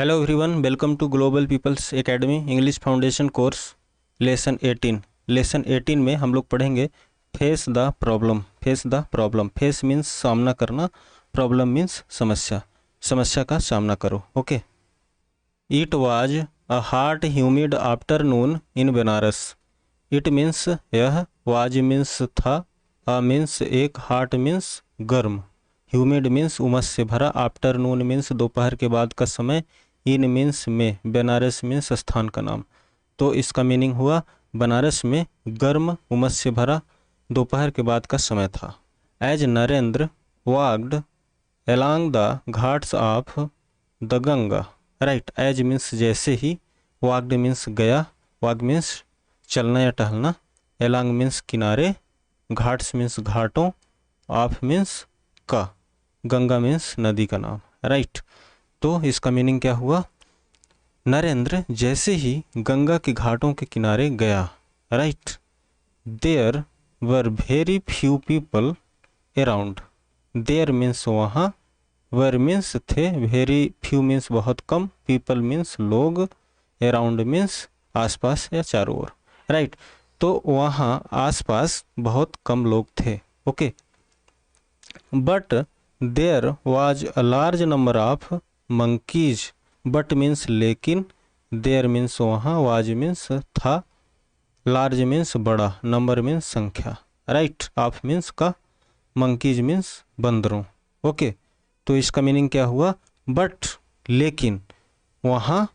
Hello everyone, welcome to global people's academy English foundation course lesson 18। Lesson 18 में हम लोग पढ़ेंगे face the problem. Face the problem, face means सामना करना, problem means समस्या, समस्या का सामना करो। Okay. It was a hot humid afternoon in Banaras. It means यह, वाज मीन्स था, अ मीन्स एक, हॉट मीन्स गर्म, ह्यूमिड मीन्स उमस से भरा, आफ्टरनून मीन्स दोपहर के बाद का समय, इन मीन्स में, बनारस मीन्स स्थान का नाम। तो इसका मीनिंग हुआ बनारस में गर्म उमस से भरा दोपहर के बाद का समय था। As Narendra walked along the ghats of the Ganga. Right, as means जैसे ही, वॉक्ड मीन्स गया, वॉक मीन्स चलना या टहलना, along मीन्स किनारे, घाट्स मीन्स घाटों, ऑफ मीन्स का, गंगा मीन्स नदी का नाम। राइट, तो इसका मीनिंग क्या हुआ, नरेंद्र जैसे ही गंगा के घाटों के किनारे गया। Right, there were very few people around. There means वहाँ, वर मीन्स थे, वेरी फ्यू मीन्स बहुत कम, पीपल मीन्स लोग, अराउंड मीन्स आसपास या चारों ओर। राइट, तो वहाँ आसपास बहुत कम लोग थे। Okay. But there was a large number of monkeys. But means लेकिन, देयर मीन्स वहाँ, वाज मीन्स था, लार्ज मीन्स बड़ा, नंबर मीन्स संख्या, राइट, ऑफ मीन्स का, मंकीज मीन्स बंदरों। ओके, तो इसका मीनिंग क्या हुआ, बट लेकिन वहाँ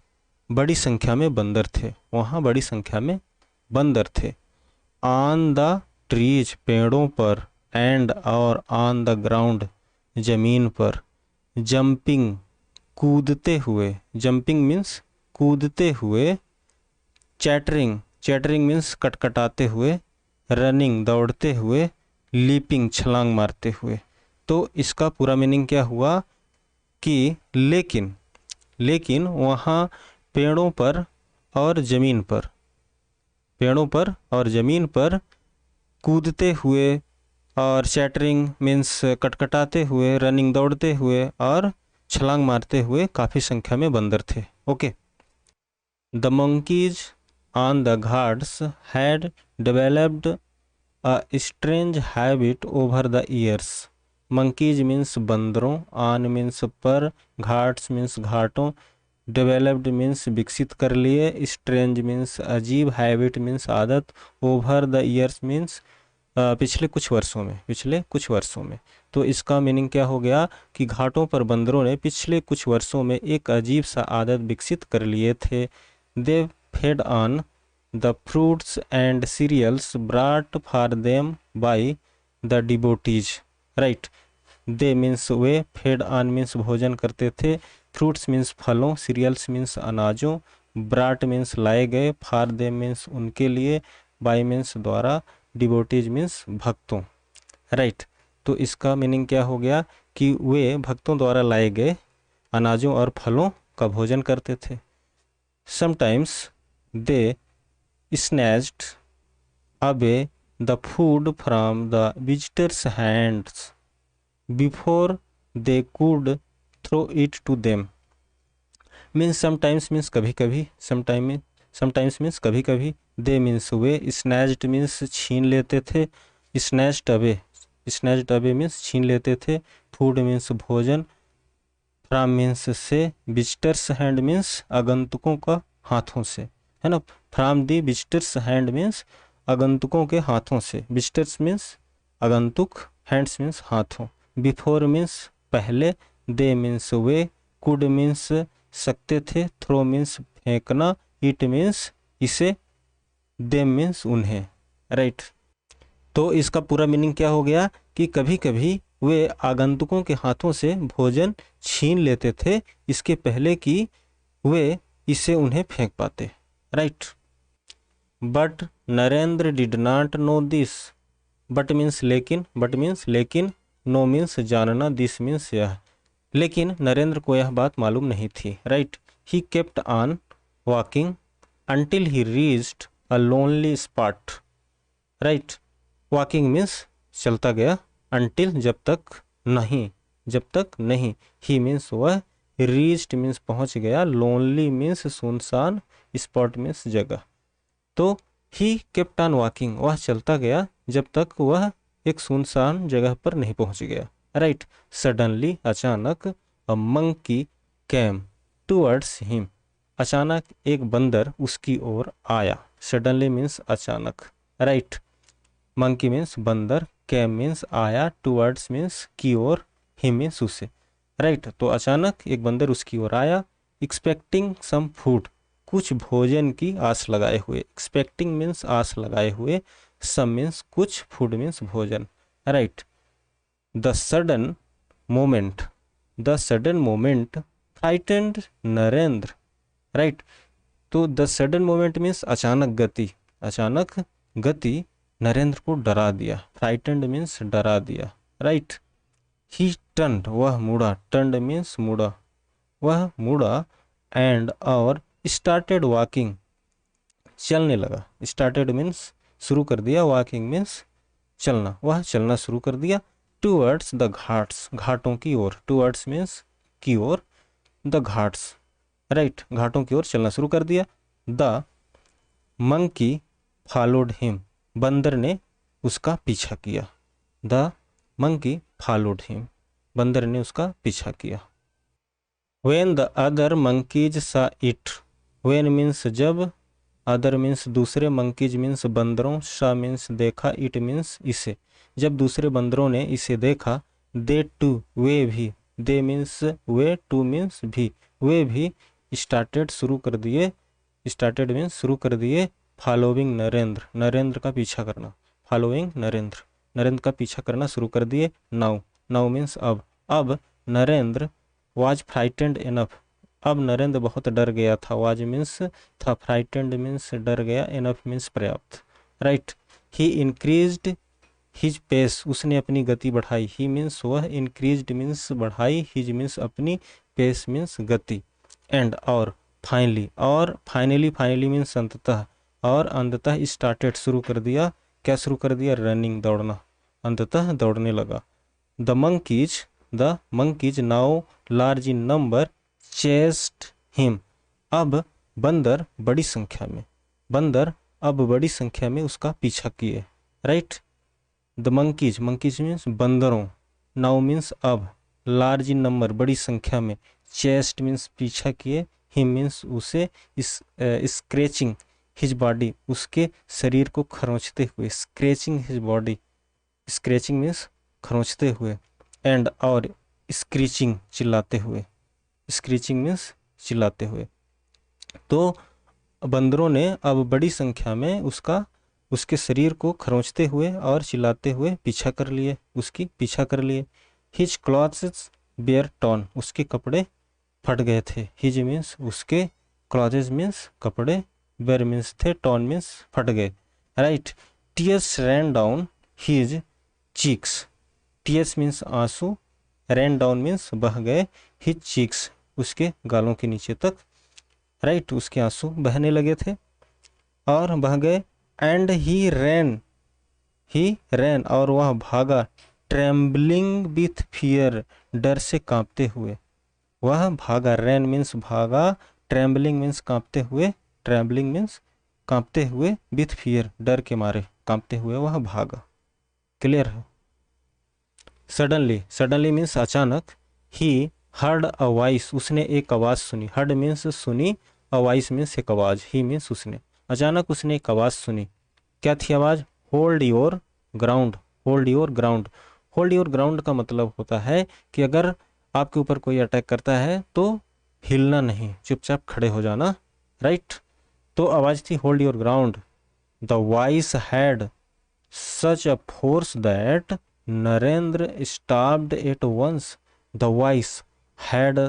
बड़ी संख्या में बंदर थे, वहाँ बड़ी संख्या में बंदर थे। ऑन द ट्रीज पेड़ों पर, एंड और ऑन द ग्राउंड जमीन पर, जंपिंग कूदते हुए, जंपिंग मीन्स कूदते हुए, चैटरिंग, चैटरिंग मीन्स कटकटाते हुए, रनिंग दौड़ते हुए, लीपिंग छलांग मारते हुए। तो इसका पूरा मीनिंग क्या हुआ कि लेकिन, लेकिन वहाँ पेड़ों पर और ज़मीन पर, पेड़ों पर और ज़मीन पर कूदते हुए, और चैटरिंग मीन्स कटकटाते हुए, रनिंग दौड़ते हुए, और छलांग मारते हुए काफ़ी संख्या में बंदर थे। Okay. The monkeys on the Ghats had developed a strange habit over the years. Monkeys means बंदरों, ऑन मीन्स पर, घाट्स मीन्स घाटों, डेवलप्ड मीन्स विकसित कर लिए, स्ट्रेंज मीन्स अजीब, हैबिट मीन्स आदत, ओवर द ईयर्स मीन्स पिछले कुछ वर्षों में, पिछले कुछ वर्षों में। तो इसका मीनिंग क्या हो गया कि घाटों पर बंदरों ने पिछले कुछ वर्षों में एक अजीब सा आदत विकसित कर लिए थे। They fed on the fruits and cereals brought for them by the devotees. Right, they means वे, फेड ऑन मीन्स भोजन करते थे, फ्रूट्स मीन्स फलों, सीरियल्स मीन्स अनाजों, ब्राट मीन्स लाए गए, फॉर देम मीन्स उनके लिए, बाय मीन्स द्वारा, डिवोटीज मीन्स भक्तों। राइट, तो इसका मीनिंग क्या हो गया कि वे भक्तों द्वारा लाए गए अनाजों और फलों का भोजन करते थे। Sometimes they snatched away the food from the visitors hands before they could throw it to them. Means sometimes means कभी कभी, समटाइम्स मीन्स कभी कभी, दे मीन्स वे, स्नैच्ड मीन्स छीन लेते थे, snatched away, snatched away means छीन लेते थे, फूड मीन्स भोजन, फ्रॉम मीन्स से, विजिटर्स हैंड मीन्स आगंतुकों का हाथों से, है ना, from the visitors hand means आगंतुकों के हाथों से, विजिटर्स मीन्स आगंतुक, हैंड्स मीन्स हाथों, बिफोर मीन्स पहले, दे मीन्स वे, कुड मीन्स सकते थे, थ्रो मीन्स फेंकना, इट मीन्स इसे, देम मीन्स उन्हें। राइट, तो इसका पूरा मीनिंग क्या हो गया कि कभी कभी वे आगंतुकों के हाथों से भोजन छीन लेते थे, इसके पहले कि वे इसे उन्हें फेंक पाते। Right, but Narendra did not know this. But means लेकिन, बट मीन्स लेकिन, नो मीन्स जानना, दिस मीन्स यह। लेकिन नरेंद्र को यह बात मालूम नहीं थी। Right, he kept on walking until he reached a lonely spot. Right, walking means चलता गया, अंटिल जब तक नहीं, जब तक नहीं, ही मीन्स वह, रीच्ड मीन्स पहुंच गया, लोनली मीन्स सुनसान, स्पॉट मीन्स जगह। तो ही केप्ट ऑन वॉकिंग, वह चलता गया जब तक वह एक सुनसान जगह पर नहीं पहुंच गया। राइट। सडनली अचानक, a monkey came towards him, अचानक एक बंदर उसकी ओर आया। सडनली मीन्स अचानक। राइट। मंकी मीन्स बंदर, कैम मीन्स आया, टूवर्ड्स मीन्स की ओर, हिम मीन्स उसे। राइट। तो अचानक एक बंदर उसकी ओर आया, एक्सपेक्टिंग सम फूड, कुछ भोजन की आस लगाए हुए। एक्सपेक्टिंग मीन्स आस लगाए हुए, सम मीन्स कुछ, फूड मीन्स भोजन। Right. The sudden moment, the sudden moment frightened Narendra. Right. तो द सडन मोमेंट मीन्स अचानक गति, अचानक गति नरेंद्र को डरा दिया। फ्राइटेंड मीन्स डरा दिया। राइट। ही टर्न्ड, वह मुड़ा, टर्न्ड मीन्स मुड़ा, वह मुड़ा, एंड और स्टार्टेड वॉकिंग, चलने लगा। स्टार्टेड मीन्स शुरू कर दिया, वॉकिंग मीन्स चलना, वह चलना शुरू कर दिया। टूवर्ड्स द घाट्स, घाटों की ओर, टूवर्ड्स मीन्स की ओर, द घाट्स। राइट। घाटों की ओर चलना शुरू कर दिया। द मंकी फॉलोड हिम, बंदर ने उसका पीछा किया। द मंकी फॉलोड हिम, बंदर ने उसका पीछा किया। When the other monkeys saw it, when means जब, other means दूसरे, monkeys means बंदरों, saw means देखा, it means इसे। जब दूसरे बंदरों ने इसे देखा, they too वे भी, they means way, to means भी, वे भी started शुरू कर दिए, started means शुरू कर दिए, following नरेंद्र, नरेंद्र का पीछा करना, following नरेंद्र, नरेंद्र का पीछा करना शुरू कर दिए। now, now means अब नरेंद्र वाज फ्राइटेंड इनफ, अब नरेंद्र बहुत डर गया था। वाज मीन्स था, फ्राइटेंड मीन्स डर गया, इनफ मीन्स पर्याप्त। राइट। ही इंक्रीज्ड हिज पेस, उसने अपनी गति बढ़ाई। ही मीन्स वह, इंक्रीज्ड मीन्स बढ़ाई, हिज मीन्स अपनी, पेस मीन्स गति। एंड और फाइनली, और फाइनली, फाइनली मीन्स अंततः, और अंततः स्टार्टेड शुरू कर दिया, क्या शुरू कर दिया, रनिंग दौड़ना, अंततः दौड़ने लगा। The monkeys now large in number chased him, अब बंदर बड़ी संख्या में, बंदर अब बड़ी संख्या में उसका पीछा किए। Right. The monkeys, monkeys means बंदरों, नाउ मीन्स अब, लार्ज इन नंबर बड़ी संख्या में, चेस्ट मीन्स पीछा किए, हिम मीन्स उसे, स्क्रेचिंग हिज बॉडी, उसके शरीर को खरोंचते हुए, scratching his body, scratching means खरोंचते हुए, एंड और स्क्रीचिंग चिल्लाते हुए, स्क्रीचिंग मीन्स चिल्लाते हुए। तो बंदरों ने अब बड़ी संख्या में उसके शरीर को खरोंचते हुए और चिल्लाते हुए पीछा कर लिए, उसकी पीछा कर लिए। हिज क्लॉथ्स बेयर टॉन, उसके कपड़े फट गए थे। हिज मीन्स उसके, क्लॉथ्स मीन्स कपड़े, बेयर मीन्स थे, टॉन मीन्स फट गए। राइट। टीयर्स रैन down his cheeks, tears means आंसू, रैन डाउन मीन्स बह गए, हिज चीक्स उसके गालों के नीचे तक। राइट। उसके आंसू बहने लगे थे और बह गए। एंड ही रैन और वह भागा, ट्रेम्बलिंग विथ फियर, डर से कांपते हुए वह भागा। रैन मीन्स भागा, ट्रेम्बलिंग मीन्स कांपते हुए, ट्रेम्बलिंग मीन्स कांपते हुए, विथ फियर डर के मारे कांपते हुए वह भागा। क्लियर है। सडनली, सडनली मीन्स अचानक। ही हर्ड अ वॉइस, उसने एक आवाज़ सुनी। हर्ड मीन्स सुनी, अ वॉइस मीन्स एक आवाज़, ही मीन्स उसने। अचानक उसने एक आवाज़ सुनी। क्या थी आवाज़? Hold your ground, hold your ground. Hold your ground का मतलब होता है कि अगर आपके ऊपर कोई अटैक करता है तो हिलना नहीं, चुपचाप खड़े हो जाना। राइट। तो आवाज़ थी hold your ground. The voice had such a force that Narendra stopped at once. The voice had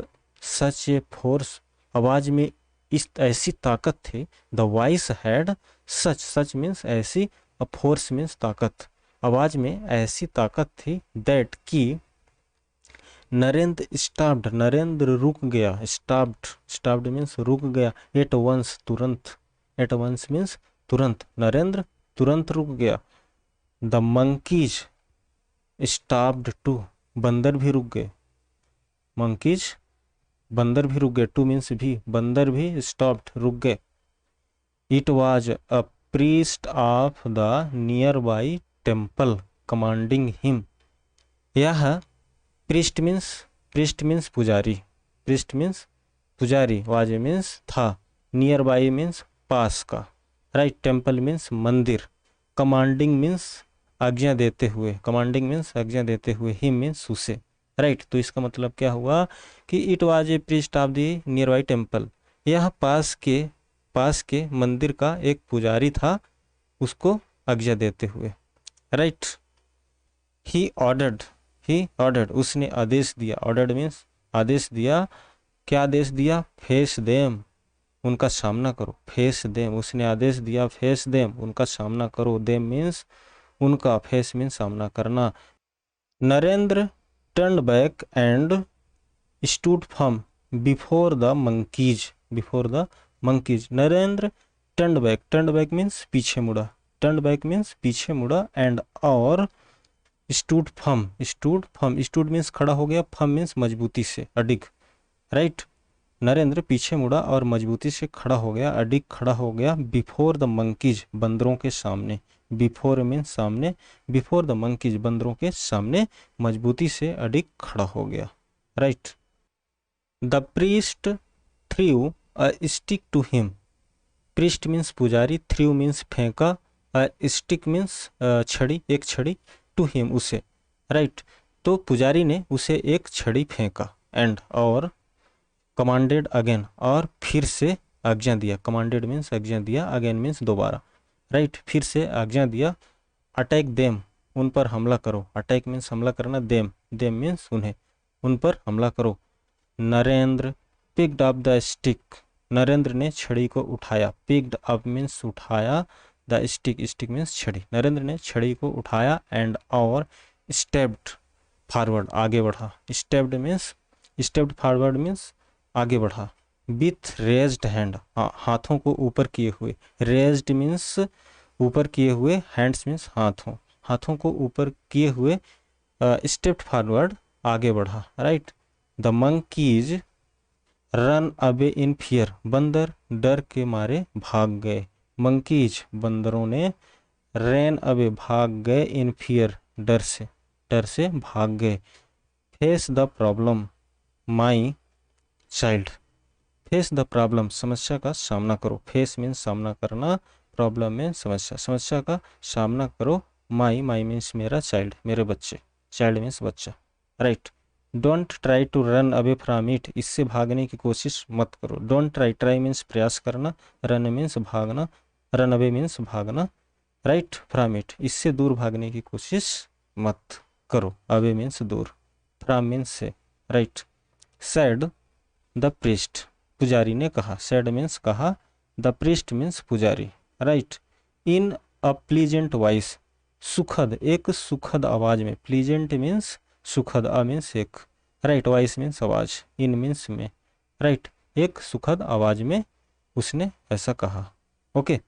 such a force, आवाज में इस ऐसी ताकत थी। The voice had such, such means ऐसी, अ फोर्स मीन्स ताकत, आवाज में ऐसी ताकत थी, दैट की नरेंद्र स्टॉप्ड, नरेंद्र रुक गया। स्टॉप्ड, स्टॉप्ड मीन्स रुक गया। एट वंस तुरंत, एट वंस मीन्स तुरंत, नरेंद्र तुरंत रुक गया। द मंकीज स्टॉप्ड टू, बंदर भी रुक गए। मंकीज बंदर भी रुक गए, टू मीन्स भी, बंदर भी स्टॉप्ड, रुक गए। It was a priest of the near by temple commanding him. यह प्रीस्ट मीन्स पुजारी, प्रीस्ट मीन्स पुजारी, वाज मीन्स था, नियर बाई मीन्स पास का, राइट, टेम्पल मीन्स मंदिर, कमांडिंग मीन्स आज्ञा देते हुए, कमांडिंग मीन्स आज्ञा देते हुए, हिम मीन्स उसे, राइट। तो इसका मतलब क्या हुआ कि it was a priest of the near by temple, यह पास के मंदिर का एक पुजारी था, उसको आज्ञा देते हुए, राइट। ही ऑर्डर्ड उसने आदेश दिया, ऑर्डर्ड मीन्स आदेश दिया, क्या आदेश दिया, फेस देम उनका सामना करो, फेस देम, उसने आदेश दिया फेस देम उनका सामना करो, देम मीन्स उनका, फेस मीन्स सामना करना। Narendra turn back and stood firm before the monkeys, before the monkeys. Narendra turn back means पीछे मुड़ा, टर्न बैक मीन्स पीछे मुड़ा, एंड और स्टूड स्टूड मीन्स खड़ा हो गया, फर्म मीन्स मजबूती से, अडिग, राइट। नरेंद्र पीछे मुड़ा और मजबूती से खड़ा हो गया, अडिग खड़ा हो गया, बिफोर द मंकीज बंदरों के सामने, बिफोर मीन्स सामने, बिफोर द मंकीज बंदरों के सामने मजबूती से अडिग खड़ा हो गया, right. The priest threw a stick to him, priest means पुजारी, थ्रू मीन्स फेंका, स्टिक मीन्स छड़ी, एक छड़ी, टू हिम उसे, राइट। तो पुजारी ने उसे एक छड़ी फेंका, एंड और कमांडेड अगेन और फिर से आज्ञा दिया, कमांडेड मीन्स आज्ञा दिया, अगेन मीन्स दोबारा, राइट, फिर से आज्ञा दिया, अटैक देम उन पर हमला करो, अटैक मीन्स हमला करना, देम मीन्स उन्हें, उन पर हमला करो। Narendra picked up the stick, Narendra ने छड़ी को उठाया, पिक्ड अप मीन्स उठाया, द स्टिक मीन्स छड़ी, नरेंद्र ने छड़ी को उठाया, एंड और स्टेप्ड फॉरवर्ड आगे बढ़ा, स्टेप्ड फॉरवर्ड मीन्स आगे बढ़ा, विथ रेज्ड हैंड हाथों को ऊपर किए हुए, रेज्ड मीन्स ऊपर किए हुए, हैंड्स मीन्स हाथों को ऊपर किए हुए, स्टेप्ड फॉरवर्ड आगे बढ़ा, right. The monkeys run away in fear, बंदर डर के मारे भाग गए, मंकीज बंदरों ने, रैन अवे भाग गए, इन फियर डर से भाग गए। Face the problem my child, face the problem समस्या का सामना करो, फेस मीन्स सामना करना, प्रॉब्लम मीन्स समस्या का सामना करो, माई मीन्स मेरा, चाइल्ड मेरे बच्चे, चाइल्ड मीन्स बच्चा, right. Don't try to run away from it, इससे भागने की कोशिश मत करो, डोंट ट्राई मीन्स प्रयास करना, रन मीन्स भागना, रन अवे मीन्स भागना, राइट, फ्रॉम इट इससे दूर भागने की कोशिश मत करो, अवे मीन्स दूर, फ्रॉम मीन्स से, राइट। सैड द प्रीस्ट, पुजारी ने कहा, सैड मीन्स कहा, द प्रीस्ट मीन्स पुजारी, राइट। इन अ प्लीजेंट वॉइस, सुखद, एक सुखद आवाज में, प्लीजेंट मीन्स सुखद, अ मीन्स एक, राइट, वॉइस मीन्स आवाज, इन मीन्स में, राइट, एक सुखद आवाज में उसने ऐसा कहा, okay.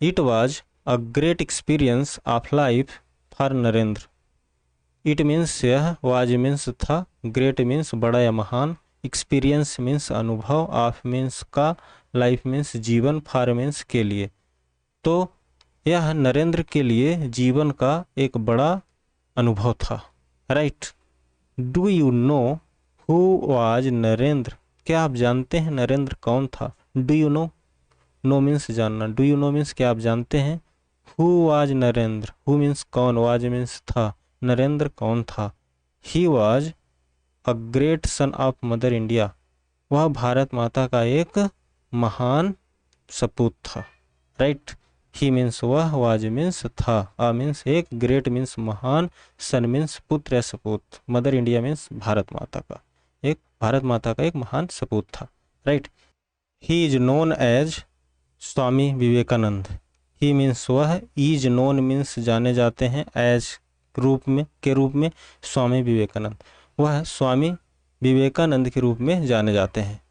It was a great experience of life for Narendra, it means यह, वाज मीन्स था, ग्रेट मीन्स बड़ा या महान, एक्सपीरियंस मीन्स अनुभव, ऑफ मीन्स का, लाइफ मीन्स जीवन, फॉर मीन्स के लिए, तो यह नरेंद्र के लिए जीवन का एक बड़ा अनुभव था, right. Do you know who was Narendra, क्या आप जानते हैं नरेंद्र कौन था, डू यू नो मीन्स जानना, डू यू नो मीन्स क्या आप जानते हैं, who was Narendra, who means कौन, वाज मीन्स था, नरेंद्र कौन था, he was a great son of mother India, वह भारत माता का एक महान सपूत था, राइट। ही मीन्स वह, वाज मीन्स था, अ मीन्स एक, ग्रेट मीन्स महान, सन मीन्स पुत्र या सपूत, मदर इंडिया मीन्स भारत माता का एक महान सपूत था, right. He is known as Swami Vivekananda, he means वह, इज नोन मीन्स जाने जाते हैं, एज के रूप में स्वामी विवेकानंद, वह स्वामी विवेकानंद के रूप में जाने जाते हैं।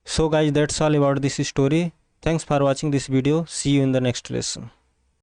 So guys that's all about this story, thanks for watching this video, see you in the next lesson.